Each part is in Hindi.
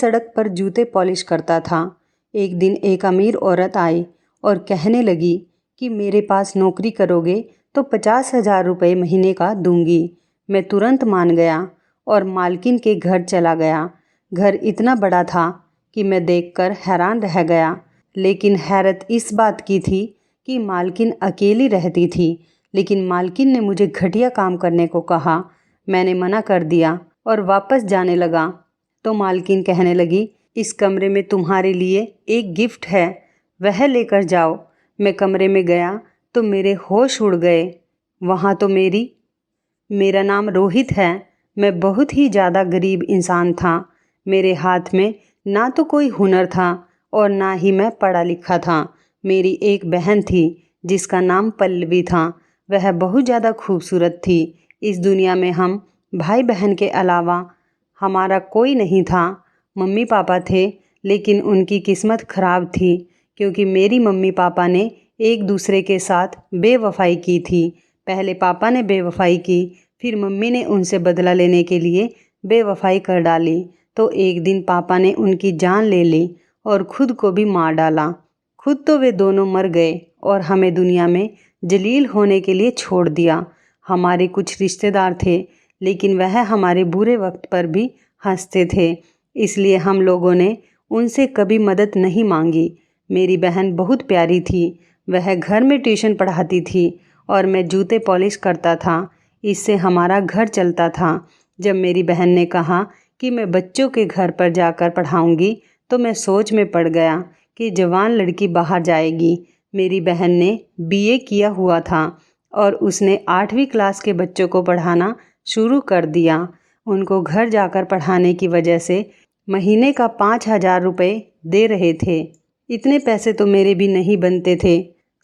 सड़क पर जूते पॉलिश करता था। एक दिन एक अमीर औरत आई और कहने लगी कि मेरे पास नौकरी करोगे तो 50,000 रुपये महीने का दूंगी। मैं तुरंत मान गया और मालकिन के घर चला गया। घर इतना बड़ा था कि मैं देखकर हैरान रह गया, लेकिन हैरत इस बात की थी कि मालकिन अकेली रहती थी। लेकिन मालकिन ने मुझे घटिया काम करने को कहा। मैंने मना कर दिया और वापस जाने लगा तो मालकिन कहने लगी, इस कमरे में तुम्हारे लिए एक गिफ्ट है, वह लेकर जाओ। मैं कमरे में गया तो मेरे होश उड़ गए। वहाँ तो मेरा नाम रोहित है। मैं बहुत ही ज़्यादा गरीब इंसान था। मेरे हाथ में ना तो कोई हुनर था और ना ही मैं पढ़ा लिखा था। मेरी एक बहन थी जिसका नाम पल्लवी था। वह बहुत ज़्यादा खूबसूरत थी। इस दुनिया में हम भाई बहन के अलावा हमारा कोई नहीं था। मम्मी पापा थे, लेकिन उनकी किस्मत ख़राब थी क्योंकि मेरी मम्मी पापा ने एक दूसरे के साथ बेवफाई की थी। पहले पापा ने बेवफाई की, फिर मम्मी ने उनसे बदला लेने के लिए बेवफाई कर डाली। तो एक दिन पापा ने उनकी जान ले ली और खुद को भी मार डाला। खुद तो वे दोनों मर गए और हमें दुनिया में जलील होने के लिए छोड़ दिया। हमारे कुछ रिश्तेदार थे, लेकिन वह हमारे बुरे वक्त पर भी हंसते थे, इसलिए हम लोगों ने उनसे कभी मदद नहीं मांगी। मेरी बहन बहुत प्यारी थी। वह घर में ट्यूशन पढ़ाती थी और मैं जूते पॉलिश करता था। इससे हमारा घर चलता था। जब मेरी बहन ने कहा कि मैं बच्चों के घर पर जाकर पढ़ाऊंगी तो मैं सोच में पड़ गया कि जवान लड़की बाहर जाएगी। मेरी बहन ने बीए किया हुआ था और उसने 8वीं क्लास के बच्चों को पढ़ाना शुरू कर दिया। उनको घर जाकर पढ़ाने की वजह से महीने का 5,000 रुपये दे रहे थे। इतने पैसे तो मेरे भी नहीं बनते थे।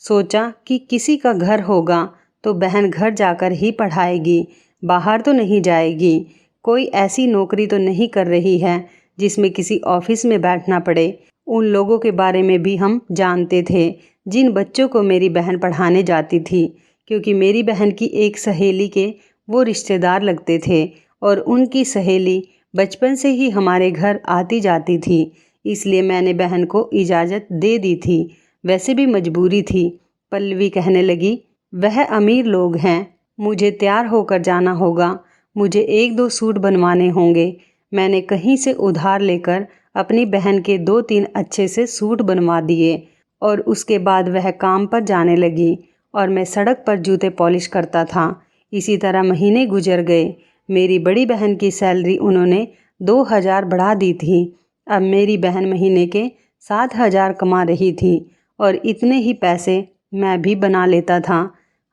सोचा कि किसी का घर होगा तो बहन घर जाकर ही पढ़ाएगी, बाहर तो नहीं जाएगी। कोई ऐसी नौकरी तो नहीं कर रही है जिसमें किसी ऑफिस में बैठना पड़े। उन लोगों के बारे में भी हम जानते थे जिन बच्चों को मेरी बहन पढ़ाने जाती थी, क्योंकि मेरी बहन की एक सहेली के वो रिश्तेदार लगते थे और उनकी सहेली बचपन से ही हमारे घर आती जाती थी। इसलिए मैंने बहन को इजाज़त दे दी थी। वैसे भी मजबूरी थी। पल्लवी कहने लगी, वह अमीर लोग हैं, मुझे तैयार होकर जाना होगा, मुझे 1-2 सूट बनवाने होंगे। मैंने कहीं से उधार लेकर अपनी बहन के 2-3 अच्छे से सूट बनवा दिए और उसके बाद वह काम पर जाने लगी और मैं सड़क पर जूते पॉलिश करता था। इसी तरह महीने गुजर गए। मेरी बड़ी बहन की सैलरी उन्होंने 2,000 बढ़ा दी थी। अब मेरी बहन महीने के 7,000 कमा रही थी और इतने ही पैसे मैं भी बना लेता था।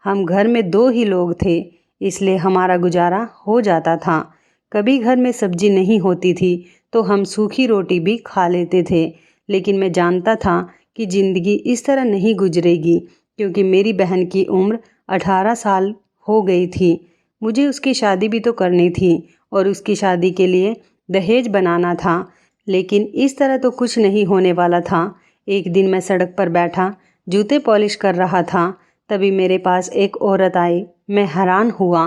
हम घर में 2 ही लोग थे, इसलिए हमारा गुजारा हो जाता था। कभी घर में सब्जी नहीं होती थी तो हम सूखी रोटी भी खा लेते थे। लेकिन मैं जानता था कि ज़िंदगी इस तरह नहीं गुजरेगी, क्योंकि मेरी बहन की उम्र 18 साल हो गई थी। मुझे उसकी शादी भी तो करनी थी और उसकी शादी के लिए दहेज बनाना था। लेकिन इस तरह तो कुछ नहीं होने वाला था। एक दिन मैं सड़क पर बैठा जूते पॉलिश कर रहा था, तभी मेरे पास एक औरत आई। मैं हैरान हुआ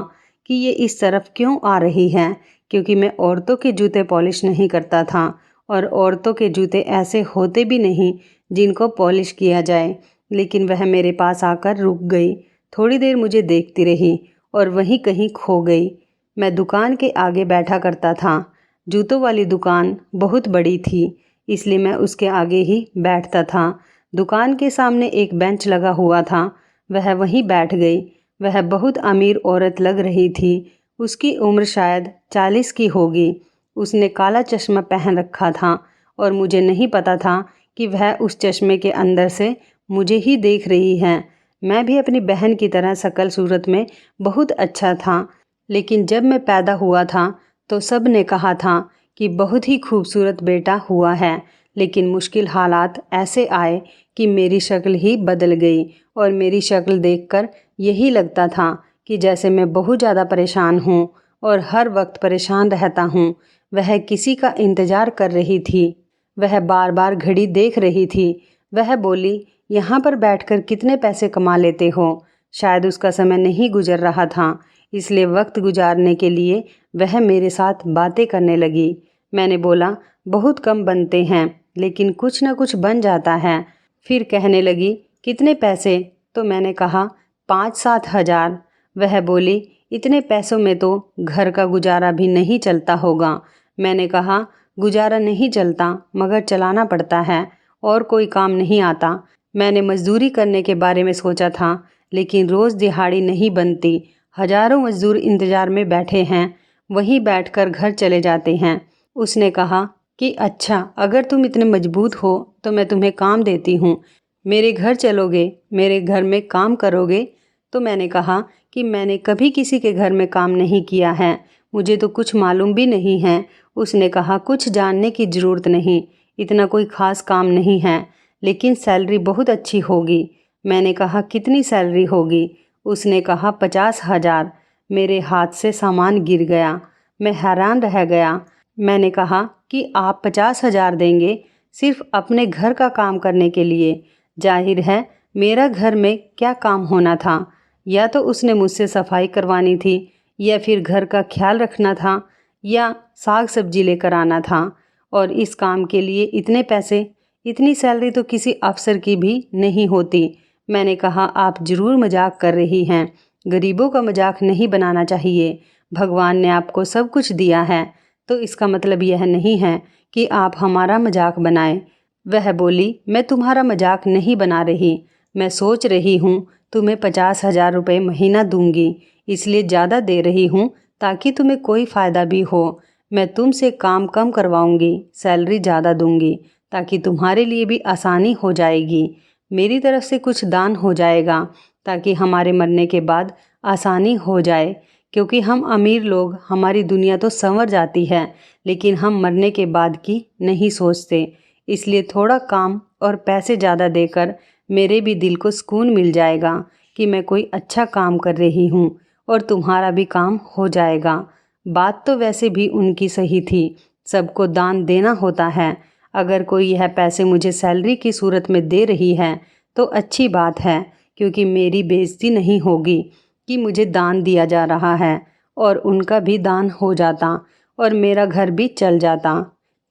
कि ये इस तरफ क्यों आ रही है, क्योंकि मैं औरतों के जूते पॉलिश नहीं करता था और औरतों के जूते ऐसे होते भी नहीं जिनको पॉलिश किया जाए। लेकिन वह मेरे पास आकर रुक गई, थोड़ी देर मुझे देखती रही और वहीं कहीं खो गई। मैं दुकान के आगे बैठा करता था। जूतों वाली दुकान बहुत बड़ी थी, इसलिए मैं उसके आगे ही बैठता था। दुकान के सामने एक बेंच लगा हुआ था, वह वहीं बैठ गई। वह बहुत अमीर औरत लग रही थी। उसकी उम्र शायद 40 की होगी। उसने काला चश्मा पहन रखा था और मुझे नहीं पता था कि वह उस चश्मे के अंदर से मुझे ही देख रही है। मैं भी अपनी बहन की तरह शक्ल सूरत में बहुत अच्छा था, लेकिन जब मैं पैदा हुआ था तो सब ने कहा था कि बहुत ही खूबसूरत बेटा हुआ है। लेकिन मुश्किल हालात ऐसे आए कि मेरी शक्ल ही बदल गई और मेरी शक्ल देखकर यही लगता था कि जैसे मैं बहुत ज़्यादा परेशान हूँ और हर वक्त परेशान रहता हूँ। वह किसी का इंतज़ार कर रही थी। वह बार बार घड़ी देख रही थी। वह बोली, यहाँ पर बैठकर कितने पैसे कमा लेते हो। शायद उसका समय नहीं गुजर रहा था, इसलिए वक्त गुजारने के लिए वह मेरे साथ बातें करने लगी। मैंने बोला, बहुत कम बनते हैं, लेकिन कुछ ना कुछ बन जाता है। फिर कहने लगी, कितने पैसे? तो मैंने कहा, 5-7 हज़ार। वह बोली, इतने पैसों में तो घर का गुजारा भी नहीं चलता होगा। मैंने कहा, गुजारा नहीं चलता मगर चलाना पड़ता है, और कोई काम नहीं आता। मैंने मजदूरी करने के बारे में सोचा था, लेकिन रोज़ दिहाड़ी नहीं बनती। हजारों मजदूर इंतज़ार में बैठे हैं, वहीं बैठकर घर चले जाते हैं। उसने कहा कि अच्छा, अगर तुम इतने मजबूत हो तो मैं तुम्हें काम देती हूँ, मेरे घर चलोगे, मेरे घर में काम करोगे? तो मैंने कहा कि मैंने कभी किसी के घर में काम नहीं किया है, मुझे तो कुछ मालूम भी नहीं है। उसने कहा, कुछ जानने की ज़रूरत नहीं, इतना कोई ख़ास काम नहीं है, लेकिन सैलरी बहुत अच्छी होगी। मैंने कहा, कितनी सैलरी होगी? उसने कहा, 50,000। मेरे हाथ से सामान गिर गया, मैं हैरान रह गया। मैंने कहा कि आप 50,000 देंगे सिर्फ अपने घर का काम करने के लिए? जाहिर है मेरा घर में क्या काम होना था, या तो उसने मुझसे सफाई करवानी थी, या फिर घर का ख्याल रखना था, या साग सब्जी लेकर आना था। और इस काम के लिए इतने पैसे? इतनी सैलरी तो किसी अफसर की भी नहीं होती। मैंने कहा, आप ज़रूर मजाक कर रही हैं, गरीबों का मजाक नहीं बनाना चाहिए। भगवान ने आपको सब कुछ दिया है, तो इसका मतलब यह नहीं है कि आप हमारा मजाक बनाएं। वह बोली, मैं तुम्हारा मजाक नहीं बना रही, मैं सोच रही हूँ तुम्हें 50,000 रुपये महीना दूंगी, इसलिए ज़्यादा दे रही हूँ ताकि तुम्हें कोई फ़ायदा भी हो। मैं तुमसे काम कम करवाऊँगी, सैलरी ज़्यादा दूंगी, ताकि तुम्हारे लिए भी आसानी हो जाएगी। मेरी तरफ से कुछ दान हो जाएगा ताकि हमारे मरने के बाद आसानी हो जाए, क्योंकि हम अमीर लोग, हमारी दुनिया तो संवर जाती है, लेकिन हम मरने के बाद की नहीं सोचते। इसलिए थोड़ा काम और पैसे ज़्यादा देकर मेरे भी दिल को सुकून मिल जाएगा कि मैं कोई अच्छा काम कर रही हूँ, और तुम्हारा भी काम हो जाएगा। बात तो वैसे भी उनकी सही थी, सबको दान देना होता है। अगर कोई यह पैसे मुझे सैलरी की सूरत में दे रही है तो अच्छी बात है, क्योंकि मेरी बेइज्जती नहीं होगी कि मुझे दान दिया जा रहा है, और उनका भी दान हो जाता और मेरा घर भी चल जाता।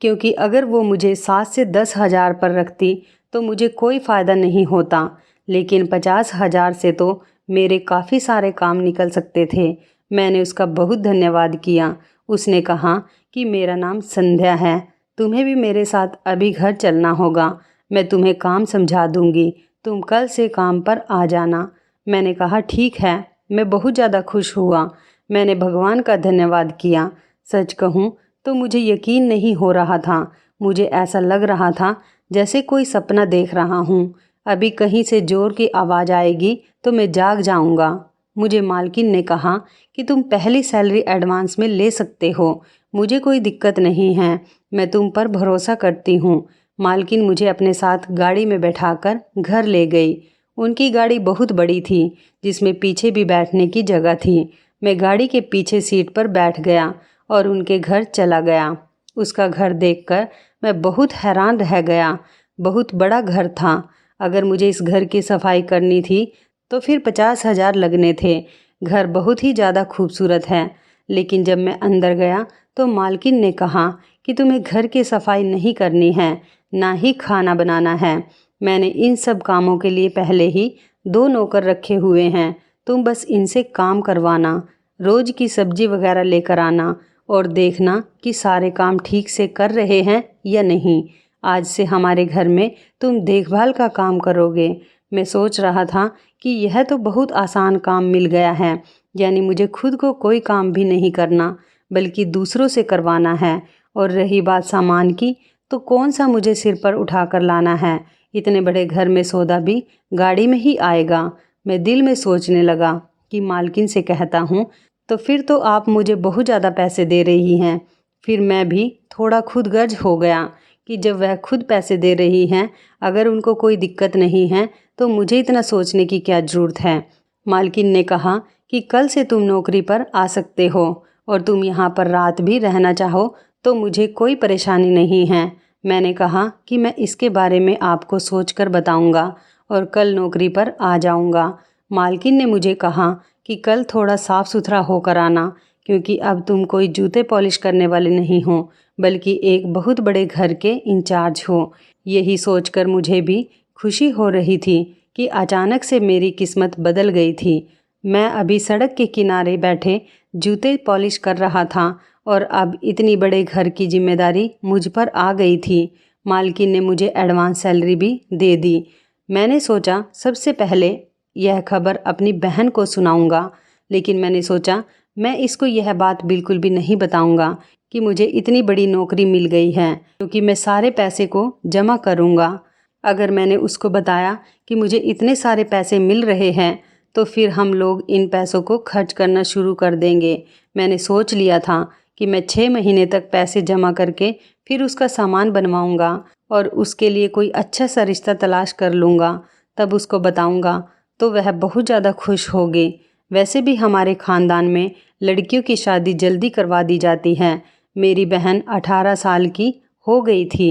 क्योंकि अगर वो मुझे 7 से 10 हज़ार पर रखती तो मुझे कोई फ़ायदा नहीं होता, लेकिन 50,000 से तो मेरे काफ़ी सारे काम निकल सकते थे। मैंने उसका बहुत धन्यवाद किया। उसने कहा कि मेरा नाम संध्या है, तुम्हें भी मेरे साथ अभी घर चलना होगा, मैं तुम्हें काम समझा दूंगी, तुम कल से काम पर आ जाना। मैंने कहा, ठीक है। मैं बहुत ज़्यादा खुश हुआ, मैंने भगवान का धन्यवाद किया। सच कहूँ तो मुझे यकीन नहीं हो रहा था, मुझे ऐसा लग रहा था जैसे कोई सपना देख रहा हूँ। अभी कहीं से ज़ोर की आवाज़ आएगी तो मैं जाग जाऊँगा। मुझे मालकिन ने कहा कि तुम पहली सैलरी एडवांस में ले सकते हो, मुझे कोई दिक्कत नहीं है, मैं तुम पर भरोसा करती हूँ। मालकिन मुझे अपने साथ गाड़ी में बैठाकर घर ले गई। उनकी गाड़ी बहुत बड़ी थी, जिसमें पीछे भी बैठने की जगह थी। मैं गाड़ी के पीछे सीट पर बैठ गया और उनके घर चला गया। उसका घर देखकर मैं बहुत हैरान रह गया। बहुत बड़ा घर था। अगर मुझे इस घर की सफाई करनी थी तो फिर 50,000 लगने थे। घर बहुत ही ज़्यादा खूबसूरत है, लेकिन जब मैं अंदर गया तो मालकिन ने कहा कि तुम्हें घर की सफाई नहीं करनी है, ना ही खाना बनाना है। मैंने इन सब कामों के लिए पहले ही 2 नौकर रखे हुए हैं, तुम बस इनसे काम करवाना, रोज़ की सब्जी वगैरह लेकर आना और देखना कि सारे काम ठीक से कर रहे हैं या नहीं। आज से हमारे घर में तुम देखभाल का काम करोगे। मैं सोच रहा था कि यह तो बहुत आसान काम मिल गया है, यानी मुझे खुद को कोई काम भी नहीं करना बल्कि दूसरों से करवाना है। और रही बात सामान की, तो कौन सा मुझे सिर पर उठा कर लाना है, इतने बड़े घर में सौदा भी गाड़ी में ही आएगा। मैं दिल में सोचने लगा कि मालकिन से कहता हूँ तो फिर तो आप मुझे बहुत ज़्यादा पैसे दे रही हैं। फिर मैं भी थोड़ा खुद गर्ज हो गया कि जब वह खुद पैसे दे रही हैं, अगर उनको कोई दिक्कत नहीं है तो मुझे इतना सोचने की क्या ज़रूरत है। मालकिन ने कहा कि कल से तुम नौकरी पर आ सकते हो, और तुम यहाँ पर रात भी रहना चाहो तो मुझे कोई परेशानी नहीं है। मैंने कहा कि मैं इसके बारे में आपको सोचकर बताऊंगा और कल नौकरी पर आ जाऊंगा। मालकिन ने मुझे कहा कि कल थोड़ा साफ़ सुथरा होकर आना, क्योंकि अब तुम कोई जूते पॉलिश करने वाले नहीं हो, बल्कि एक बहुत बड़े घर के इंचार्ज हो। यही सोचकर मुझे भी खुशी हो रही थी कि अचानक से मेरी किस्मत बदल गई थी। मैं अभी सड़क के किनारे बैठे जूते पॉलिश कर रहा था और अब इतनी बड़े घर की जिम्मेदारी मुझ पर आ गई थी। मालकिन ने मुझे एडवांस सैलरी भी दे दी। मैंने सोचा सबसे पहले यह खबर अपनी बहन को सुनाऊंगा, लेकिन मैंने सोचा मैं इसको यह बात बिल्कुल भी नहीं बताऊंगा कि मुझे इतनी बड़ी नौकरी मिल गई है, क्योंकि मैं सारे पैसे को जमा करूंगा। अगर मैंने उसको बताया कि मुझे इतने सारे पैसे मिल रहे हैं तो फिर हम लोग इन पैसों को खर्च करना शुरू कर देंगे। मैंने सोच लिया था कि मैं 6 महीने तक पैसे जमा करके फिर उसका सामान बनवाऊंगा और उसके लिए कोई अच्छा सा रिश्ता तलाश कर लूँगा, तब उसको बताऊंगा तो वह बहुत ज़्यादा खुश होगी। वैसे भी हमारे ख़ानदान में लड़कियों की शादी जल्दी करवा दी जाती है। मेरी बहन 18 साल की हो गई थी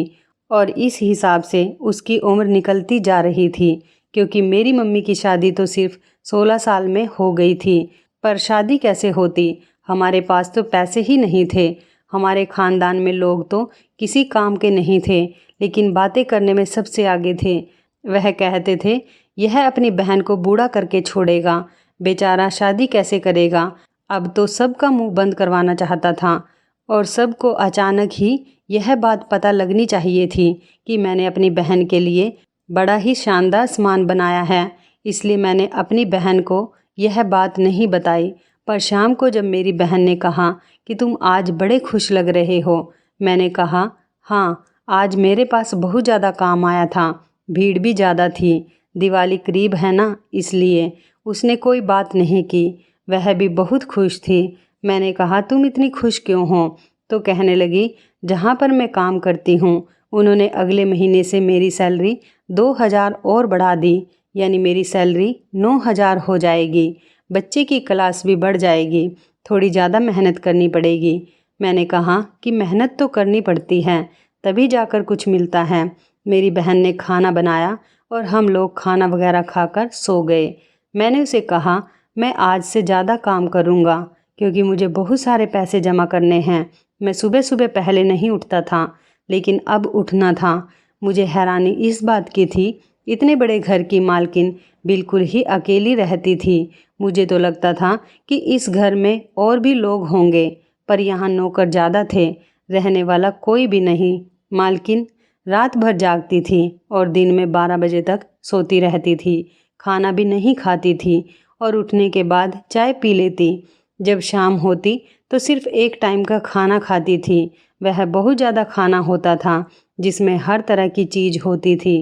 और इस हिसाब से उसकी उम्र निकलती जा रही थी, क्योंकि मेरी मम्मी की शादी तो सिर्फ 16 साल में हो गई थी। पर शादी कैसे होती, हमारे पास तो पैसे ही नहीं थे। हमारे ख़ानदान में लोग तो किसी काम के नहीं थे, लेकिन बातें करने में सबसे आगे थे। वह कहते थे यह अपनी बहन को बूढ़ा करके छोड़ेगा, बेचारा शादी कैसे करेगा। अब तो सबका मुंह बंद करवाना चाहता था और सबको अचानक ही यह बात पता लगनी चाहिए थी कि मैंने अपनी बहन के लिए बड़ा ही शानदार सामान बनाया है। इसलिए मैंने अपनी बहन को यह बात नहीं बताई। पर शाम को जब मेरी बहन ने कहा कि तुम आज बड़े खुश लग रहे हो, मैंने कहा हाँ, आज मेरे पास बहुत ज़्यादा काम आया था, भीड़ भी ज़्यादा थी, दिवाली करीब है ना, इसलिए। उसने कोई बात नहीं की, वह भी बहुत खुश थी। मैंने कहा तुम इतनी खुश क्यों हो? तो कहने लगी जहाँ पर मैं काम करती हूँ उन्होंने अगले महीने से मेरी सैलरी 2000 और बढ़ा दी, यानी मेरी सैलरी 9000 हो जाएगी। बच्चे की क्लास भी बढ़ जाएगी, थोड़ी ज़्यादा मेहनत करनी पड़ेगी। मैंने कहा कि मेहनत तो करनी पड़ती है, तभी जाकर कुछ मिलता है। मेरी बहन ने खाना बनाया और हम लोग खाना वगैरह खाकर सो गए। मैंने उसे कहा मैं आज से ज़्यादा काम करूँगा, क्योंकि मुझे बहुत सारे पैसे जमा करने हैं। मैं सुबह सुबह पहले नहीं उठता था, लेकिन अब उठना था। मुझे हैरानी इस बात की थी, इतने बड़े घर की मालकिन बिल्कुल ही अकेली रहती थी। मुझे तो लगता था कि इस घर में और भी लोग होंगे, पर यहाँ नौकर ज़्यादा थे, रहने वाला कोई भी नहीं। मालकिन रात भर जागती थी और दिन में 12 बजे तक सोती रहती थी, खाना भी नहीं खाती थी और उठने के बाद चाय पी लेती। जब शाम होती तो सिर्फ एक टाइम का खाना खाती थी। वह बहुत ज़्यादा खाना होता था जिसमें हर तरह की चीज़ होती थी,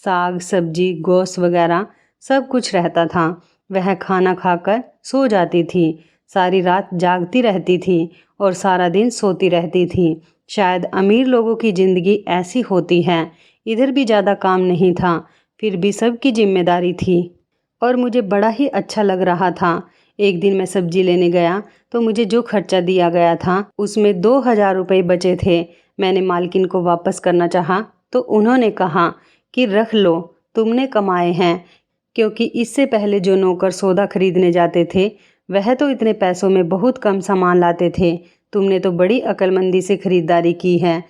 साग सब्जी गोश्त वगैरह सब कुछ रहता था। वह खाना खाकर सो जाती थी, सारी रात जागती रहती थी और सारा दिन सोती रहती थी। शायद अमीर लोगों की ज़िंदगी ऐसी होती है। इधर भी ज़्यादा काम नहीं था, फिर भी सबकी जिम्मेदारी थी और मुझे बड़ा ही अच्छा लग रहा था। एक दिन मैं सब्जी लेने गया तो मुझे जो खर्चा दिया गया था उसमें 2000 रुपये बचे थे। मैंने मालकिन को वापस करना चाहा तो उन्होंने कहा कि रख लो, तुमने कमाए हैं, क्योंकि इससे पहले जो नौकर सौदा खरीदने जाते थे वह तो इतने पैसों में बहुत कम सामान लाते थे। तुमने तो बड़ी अक्लमंदी से खरीदारी की है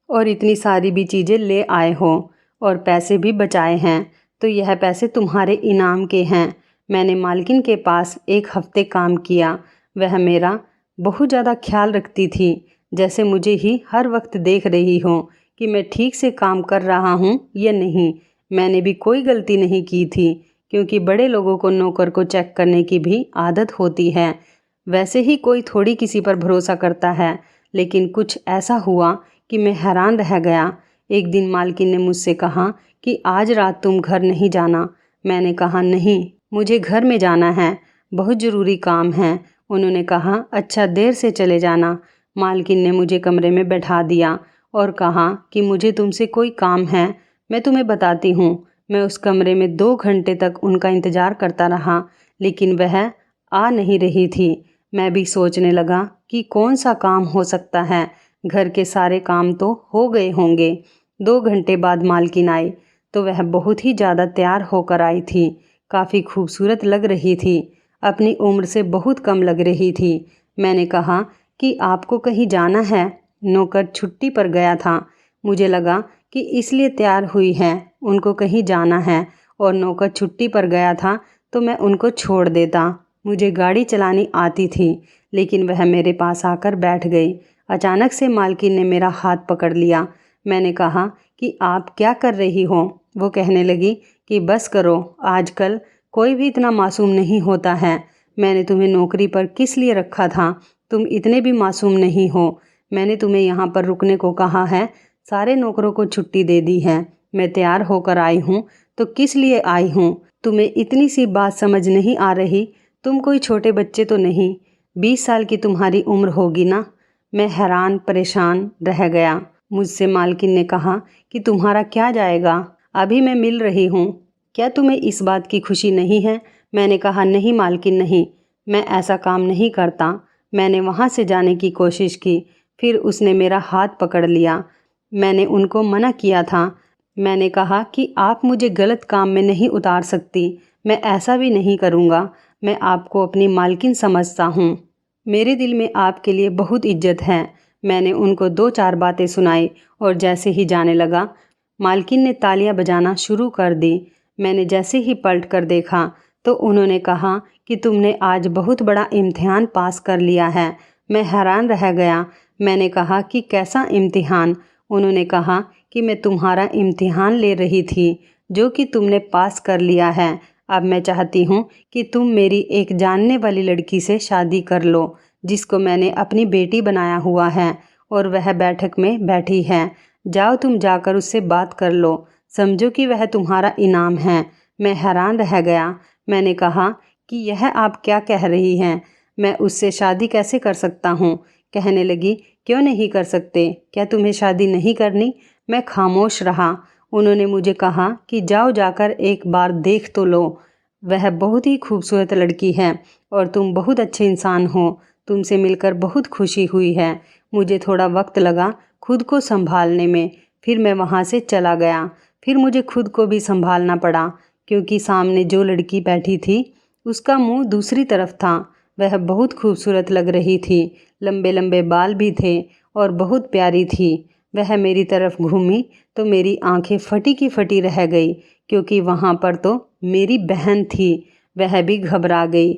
और इतनी सारी भी चीज़ें ले आए हो और पैसे भी बचाए हैं, तो यह पैसे तुम्हारे इनाम के हैं। मैंने मालकिन के पास 1 हफ्ते काम किया। वह मेरा बहुत ज़्यादा ख्याल रखती थी, जैसे मुझे ही हर वक्त देख रही हो कि मैं ठीक से काम कर रहा हूँ या नहीं। मैंने भी कोई गलती नहीं की थी, क्योंकि बड़े लोगों को नौकर को चेक करने की भी आदत होती है। वैसे ही कोई थोड़ी किसी पर भरोसा करता है, लेकिन कुछ ऐसा हुआ कि मैं हैरान रह गया। एक दिन मालकिन ने मुझसे कहा कि आज रात तुम घर नहीं जाना। मैंने कहा नहीं, मुझे घर में जाना है, बहुत ज़रूरी काम है। उन्होंने कहा अच्छा, देर से चले जाना। मालकिन ने मुझे कमरे में बैठा दिया और कहा कि मुझे तुमसे कोई काम है, मैं तुम्हें बताती हूँ। मैं उस कमरे में 2 घंटे तक उनका इंतज़ार करता रहा, लेकिन वह आ नहीं रही थी। मैं भी सोचने लगा कि कौन सा काम हो सकता है, घर के सारे काम तो हो गए होंगे। 2 घंटे बाद मालकिन आई तो वह बहुत ही ज़्यादा तैयार होकर आई थी, काफ़ी खूबसूरत लग रही थी, अपनी उम्र से बहुत कम लग रही थी। मैंने कहा कि आपको कहीं जाना है? नौकर छुट्टी पर गया था। मुझे लगा कि इसलिए तैयार हुई है, उनको कहीं जाना है और नौकर छुट्टी पर गया था तो मैं उनको छोड़ देता। मुझे गाड़ी चलानी आती थी, लेकिन वह मेरे पास आकर बैठ गई। अचानक से मालकिन ने मेरा हाथ पकड़ लिया। मैंने कहा कि आप क्या कर रही हो? वो कहने लगी कि बस करो, आजकल कोई भी इतना मासूम नहीं होता है। मैंने तुम्हें नौकरी पर किस लिए रखा था? तुम इतने भी मासूम नहीं हो। मैंने तुम्हें यहाँ पर रुकने को कहा है, सारे नौकरों को छुट्टी दे दी है। मैं तैयार होकर आई हूँ तो किस लिए आई हूँ? तुम्हें इतनी सी बात समझ नहीं आ रही? तुम कोई छोटे बच्चे तो नहीं, 20 साल की तुम्हारी उम्र होगी ना। मैं हैरान परेशान रह गया। मुझसे मालकिन ने कहा कि तुम्हारा क्या जाएगा, अभी मैं मिल रही हूँ, क्या तुम्हें इस बात की खुशी नहीं है? मैंने कहा नहीं मालकिन नहीं, मैं ऐसा काम नहीं करता। मैंने वहाँ से जाने की कोशिश की, फिर उसने मेरा हाथ पकड़ लिया। मैंने उनको मना किया था। मैंने कहा कि आप मुझे गलत काम में नहीं उतार सकती, मैं ऐसा भी नहीं करूँगा। मैं आपको अपनी मालकिन समझता हूँ, मेरे दिल में आपके लिए बहुत इज्जत है। मैंने उनको 2-4 बातें सुनाई और जैसे ही जाने लगा, मालकिन ने तालियां बजाना शुरू कर दी। मैंने जैसे ही पलट कर देखा तो उन्होंने कहा कि तुमने आज बहुत बड़ा इम्तिहान पास कर लिया है। मैं हैरान रह गया। मैंने कहा कि कैसा इम्तिहान? उन्होंने कहा कि मैं तुम्हारा इम्तिहान ले रही थी, जो कि तुमने पास कर लिया है। अब मैं चाहती हूँ कि तुम मेरी एक जानने वाली लड़की से शादी कर लो, जिसको मैंने अपनी बेटी बनाया हुआ है और वह बैठक में बैठी है। जाओ तुम जाकर उससे बात कर लो, समझो कि वह तुम्हारा इनाम है। मैं हैरान रह गया। मैंने कहा कि यह आप क्या कह रही हैं? मैं उससे शादी कैसे कर सकता हूँ? कहने लगी क्यों नहीं कर सकते, क्या तुम्हें शादी नहीं करनी? मैं खामोश रहा। उन्होंने मुझे कहा कि जाओ जाकर एक बार देख तो लो, वह बहुत ही खूबसूरत लड़की है और तुम बहुत अच्छे इंसान हो, तुमसे मिलकर बहुत खुशी हुई है। मुझे थोड़ा वक्त लगा खुद को संभालने में, फिर मैं वहाँ से चला गया। फिर मुझे खुद को भी संभालना पड़ा, क्योंकि सामने जो लड़की बैठी थी उसका मुंह दूसरी तरफ था। वह बहुत खूबसूरत लग रही थी, लंबे लंबे बाल भी थे और बहुत प्यारी थी। वह मेरी तरफ घूमी तो मेरी आंखें फटी की फटी रह गई, क्योंकि वहाँ पर तो मेरी बहन थी। वह भी घबरा गई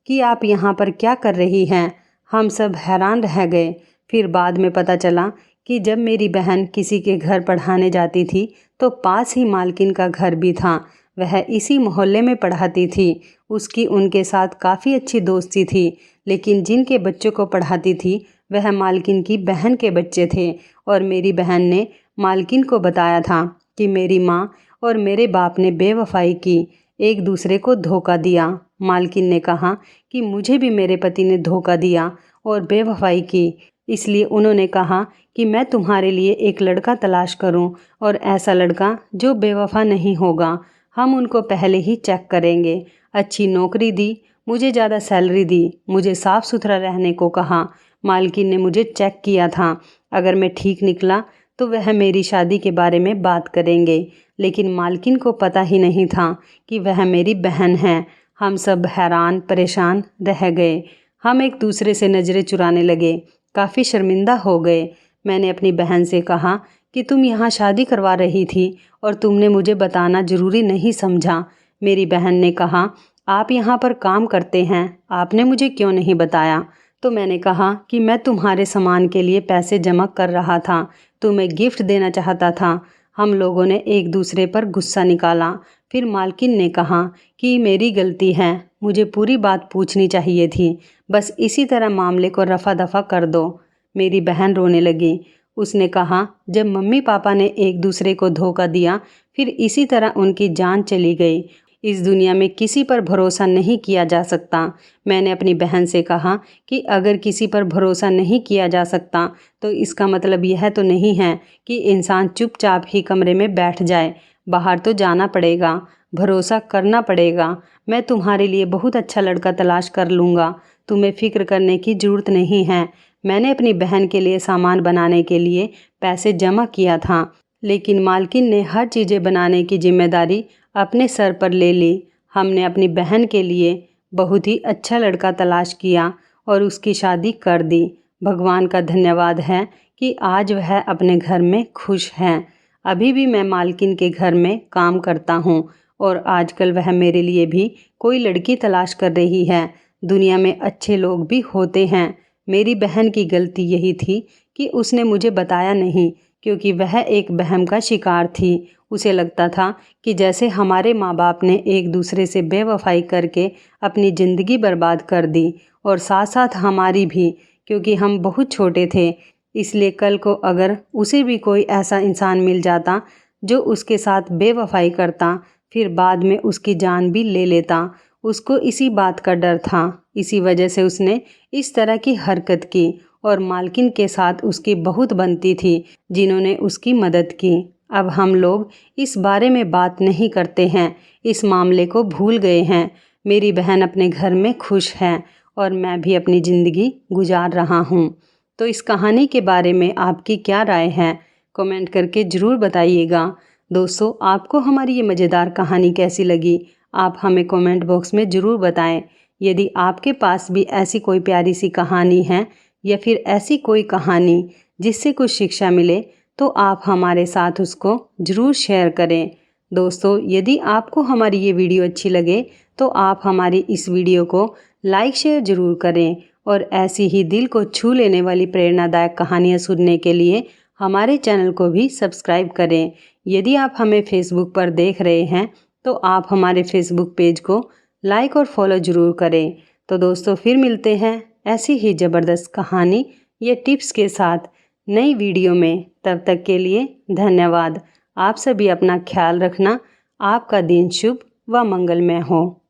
कि आप यहाँ पर क्या कर रही हैं? हम सब हैरान रह गए। फिर बाद में पता चला कि जब मेरी बहन किसी के घर पढ़ाने जाती थी तो पास ही मालकिन का घर भी था। वह इसी मोहल्ले में पढ़ाती थी। उसकी उनके साथ काफ़ी अच्छी दोस्ती थी, लेकिन जिनके बच्चों को पढ़ाती थी वह मालकिन की बहन के बच्चे थे। और मेरी बहन ने मालकिन को बताया था कि मेरी माँ और मेरे बाप ने बेवफाई की, एक दूसरे को धोखा दिया। मालकिन ने कहा कि मुझे भी मेरे पति ने धोखा दिया और बेवफाई की, इसलिए उन्होंने कहा कि मैं तुम्हारे लिए एक लड़का तलाश करूं, और ऐसा लड़का जो बेवफा नहीं होगा। हम उनको पहले ही चेक करेंगे। अच्छी नौकरी दी, मुझे ज़्यादा सैलरी दी, मुझे साफ़ सुथरा रहने को कहा। मालकिन ने मुझे चेक किया था, अगर मैं ठीक निकला तो वह मेरी शादी के बारे में बात करेंगे। लेकिन मालकिन को पता ही नहीं था कि वह मेरी बहन है। हम सब हैरान परेशान रह गए। हम एक दूसरे से नज़रें चुराने लगे, काफ़ी शर्मिंदा हो गए। मैंने अपनी बहन से कहा कि तुम यहाँ शादी करवा रही थी और तुमने मुझे बताना ज़रूरी नहीं समझा। मेरी बहन ने कहा आप यहाँ पर काम करते हैं, आपने मुझे क्यों नहीं बताया? तो मैंने कहा कि मैं तुम्हारे सामान के लिए पैसे जमा कर रहा था, तुम्हें गिफ्ट देना चाहता था। हम लोगों ने एक दूसरे पर गुस्सा निकाला। फिर मालकिन ने कहा कि मेरी गलती है, मुझे पूरी बात पूछनी चाहिए थी, बस इसी तरह मामले को रफा दफा कर दो। मेरी बहन रोने लगी। उसने कहा जब मम्मी पापा ने एक दूसरे को धोखा दिया, फिर इसी तरह उनकी जान चली गई। इस दुनिया में किसी पर भरोसा नहीं किया जा सकता। मैंने अपनी बहन से कहा कि अगर किसी पर भरोसा नहीं किया जा सकता तो इसका मतलब यह तो नहीं है कि इंसान चुपचाप ही कमरे में बैठ जाए। बाहर तो जाना पड़ेगा, भरोसा करना पड़ेगा। मैं तुम्हारे लिए बहुत अच्छा लड़का तलाश कर लूँगा, तुम्हें फ़िक्र करने की ज़रूरत नहीं है। मैंने अपनी बहन के लिए सामान बनाने के लिए पैसे जमा किया था, लेकिन मालकिन ने हर चीज़ें बनाने की जिम्मेदारी अपने सर पर ले ली। हमने अपनी बहन के लिए बहुत ही अच्छा लड़का तलाश किया और उसकी शादी कर दी। भगवान का धन्यवाद है कि आज वह अपने घर में खुश हैं। अभी भी मैं मालकिन के घर में काम करता हूँ और आजकल वह मेरे लिए भी कोई लड़की तलाश कर रही है। दुनिया में अच्छे लोग भी होते हैं। मेरी बहन की गलती यही थी कि उसने मुझे बताया नहीं, क्योंकि वह एक वहम का शिकार थी। उसे लगता था कि जैसे हमारे माँ बाप ने एक दूसरे से बेवफाई करके अपनी ज़िंदगी बर्बाद कर दी और साथ साथ हमारी भी, क्योंकि हम बहुत छोटे थे। इसलिए कल को अगर उसे भी कोई ऐसा इंसान मिल जाता जो उसके साथ बेवफाई करता, फिर बाद में उसकी जान भी ले लेता। उसको इसी बात का डर था, इसी वजह से उसने इस तरह की हरकत की और मालकिन के साथ उसकी बहुत बनती थी, जिन्होंने उसकी मदद की। अब हम लोग इस बारे में बात नहीं करते हैं, इस मामले को भूल गए हैं। मेरी बहन अपने घर में खुश है और मैं भी अपनी ज़िंदगी गुजार रहा हूँ। तो इस कहानी के बारे में आपकी क्या राय है, कमेंट करके ज़रूर बताइएगा। दोस्तों, आपको हमारी ये मज़ेदार कहानी कैसी लगी, आप हमें कमेंट बॉक्स में ज़रूर बताएं। यदि आपके पास भी ऐसी कोई प्यारी सी कहानी है या फिर ऐसी कोई कहानी जिससे कुछ शिक्षा मिले, तो आप हमारे साथ उसको ज़रूर शेयर करें। दोस्तों, यदि आपको हमारी ये वीडियो अच्छी लगे तो आप हमारी इस वीडियो को लाइक शेयर ज़रूर करें और ऐसी ही दिल को छू लेने वाली प्रेरणादायक कहानियाँ सुनने के लिए हमारे चैनल को भी सब्सक्राइब करें। यदि आप हमें फेसबुक पर देख रहे हैं तो आप हमारे फेसबुक पेज को लाइक और फॉलो ज़रूर करें। तो दोस्तों, फिर मिलते हैं ऐसी ही ज़बरदस्त कहानी या टिप्स के साथ नई वीडियो में। तब तक के लिए धन्यवाद। आप सभी अपना ख्याल रखना। आपका दिन शुभ व मंगलमय हो।